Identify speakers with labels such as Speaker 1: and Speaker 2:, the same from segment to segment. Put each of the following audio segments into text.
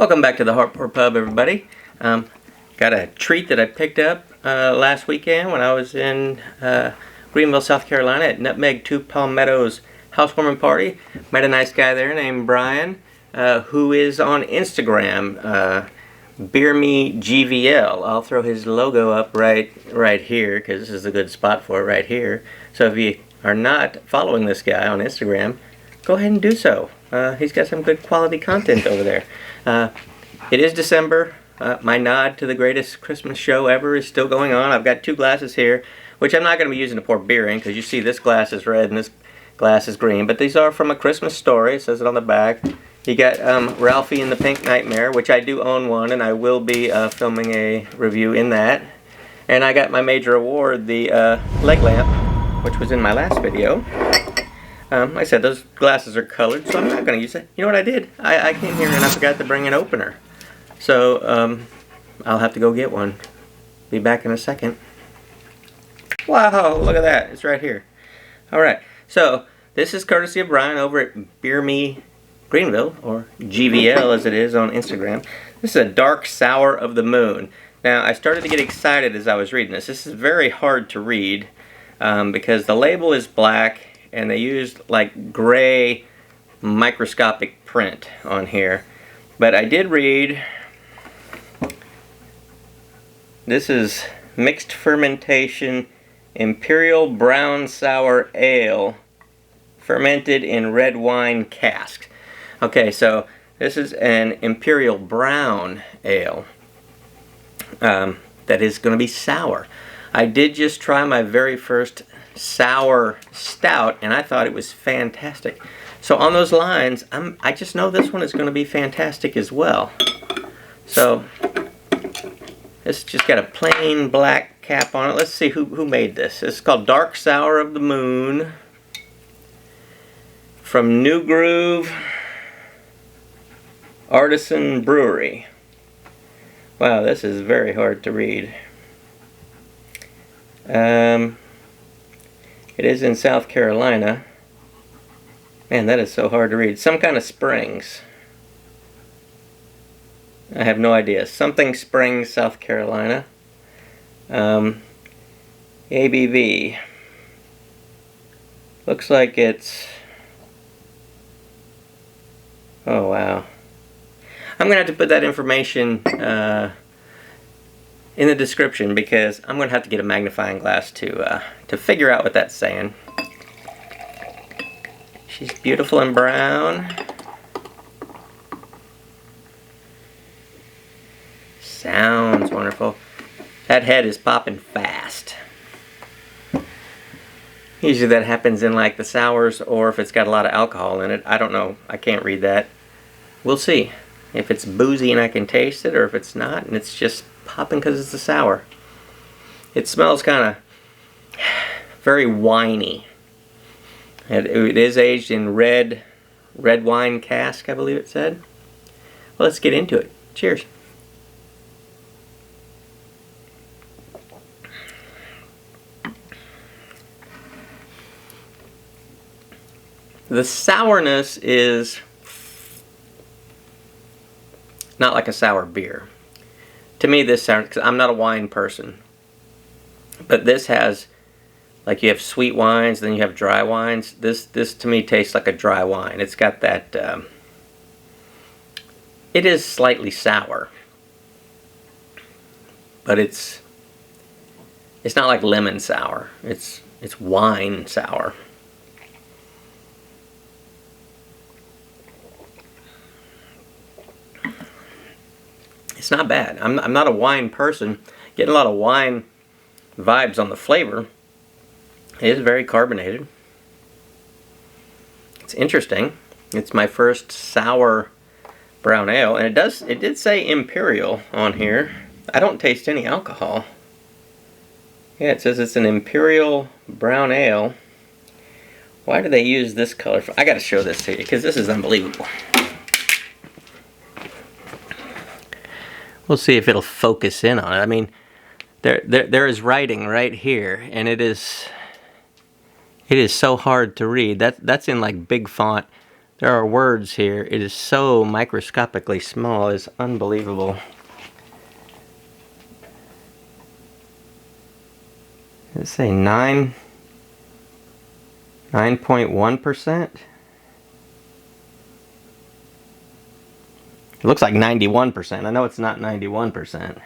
Speaker 1: Welcome back to the Hartport Pub, everybody. Got a treat that I picked up last weekend when I was in Greenville, South Carolina at Nutmeg 2 Palmetto's housewarming party. Met a nice guy there named Brian, who is on Instagram, BeerMeGVL. I'll throw his logo up right here because this is a good spot for it right here. So if you are not following this guy on Instagram, go ahead and do so. He's got some good quality content over there. It is December. My nod to the greatest Christmas show ever is still going on. I've got two glasses here, which I'm not going to be using to pour beer in because you see this glass is red and this glass is green. But these are from A Christmas Story. It says it on the back. You got Ralphie and the Pink Nightmare, which I do own one, and I will be filming a review in that. And I got my major award, the leg lamp, which was in my last video. Like I said, those glasses are colored, so I'm not going to use it. You know what I did? I came here and I forgot to bring an opener. So, I'll have to go get one. Be back in a second. Wow, look at that. It's right here. Alright, so this is courtesy of Brian over at Beer Me Greenville, or GVL as it is on Instagram. This is a Dark Sour of the Moon. Now, I started to get excited as I was reading this. This is very hard to read because the label is black and they used like gray microscopic print on here. But I did read, this is mixed fermentation Imperial Brown Sour Ale fermented in red wine casks. Okay, so this is an Imperial Brown Ale that is going to be sour. I did just try my very first sour stout and I thought it was fantastic. So on those lines, I just know this one is going to be fantastic as well. So this just got a plain black cap on it. Let's see who made this. This is called Dark Sour of the Moon from New Groove Artisan Brewery. Wow, this is very hard to read. It is in South Carolina. Man, that is so hard to read. Some kind of Springs. I have no idea. Something Springs, South Carolina. ABV. Looks like it's... Oh, wow. I'm going to have to put that information in the description because I'm going to have to get a magnifying glass to figure out what that's saying. She's beautiful and brown. Sounds wonderful. That head is popping fast. Usually that happens in like the sours or if it's got a lot of alcohol in it. I don't know. I can't read that. We'll see. If it's boozy and I can taste it or if it's not and it's just popping because it's a sour. It smells kind of very winey. It is aged in red wine cask, I believe it said. Well, let's get into it. Cheers. The sourness is not like a sour beer. To me, this sounds, because I'm not a wine person, but this has, like you have sweet wines, then you have dry wines. This to me tastes like a dry wine. It's got that, it is slightly sour, but it's not like lemon sour. It's wine sour. It's not bad. I'm not a wine person. Getting a lot of wine vibes on the flavor. It is very carbonated. It's interesting. It's my first sour brown ale, and it did say Imperial on here. I don't taste any alcohol. Yeah, it says it's an Imperial brown ale. Why do they use this color? I got to show this to you because this is unbelievable. We'll see if it'll focus in on it. I mean, there is writing right here, and it is so hard to read. That's in like big font. There are words here. It is so microscopically small. It's unbelievable. Let's say 9.1%. It looks like 91%. I know it's not 91%.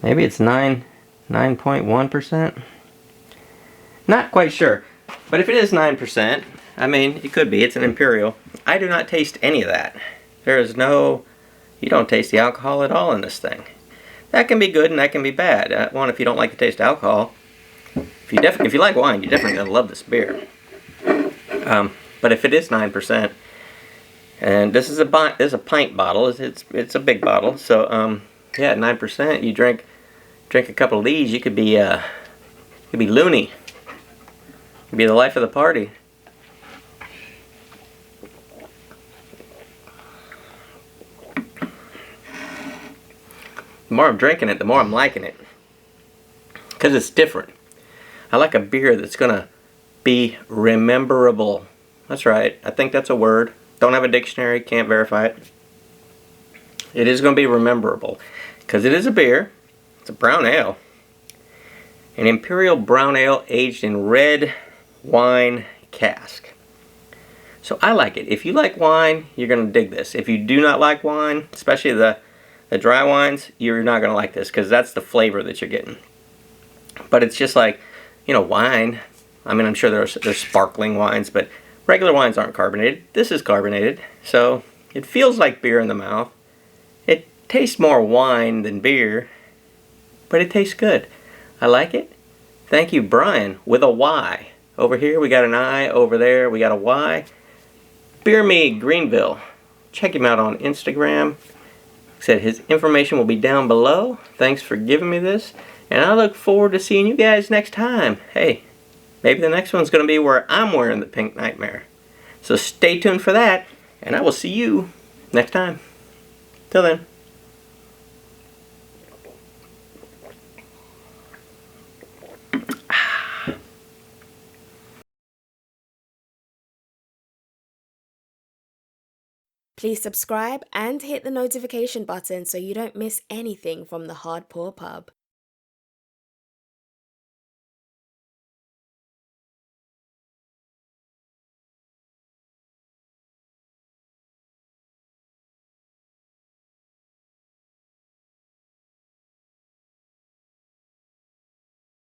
Speaker 1: Maybe it's 9.1%. Not quite sure. But if it is 9%, I mean, it could be. It's an Imperial. I do not taste any of that. There is no... You don't taste the alcohol at all in this thing. That can be good and that can be bad. One, if you don't like the taste of alcohol. If you like wine, you're definitely going to love this beer. But if it is 9%, and this is a pint bottle. It's a big bottle. So yeah, 9%. You drink a couple of these, you could be loony. You'd be the life of the party. The more I'm drinking it, the more I'm liking it, because it's different. I like a beer that's gonna be rememberable. That's right. I think that's a word. Don't have a dictionary, can't verify it. It is going to be rememberable because it is a beer. It's a brown ale. An Imperial brown ale aged in red wine cask. So I like it. If you like wine, you're going to dig this. If you do not like wine, especially the dry wines, you're not going to like this because that's the flavor that you're getting. But it's just like, you know, wine. I mean, I'm sure there's sparkling wines, but regular wines aren't carbonated. This is carbonated, so it feels like beer in the mouth. It tastes more wine than beer, but it tastes good. I like it. Thank you, Brian, with a Y. Over here we got an I, over there we got a Y. Beer Me Greenville. Check him out on Instagram. Like I said, his information will be down below. Thanks for giving me this, and I look forward to seeing you guys next time. Hey, maybe the next one's going to be where I'm wearing the Pink Nightmare. So stay tuned for that, and I will see you next time. Till then.
Speaker 2: Please subscribe and hit the notification button so you don't miss anything from the Hardpour Pub.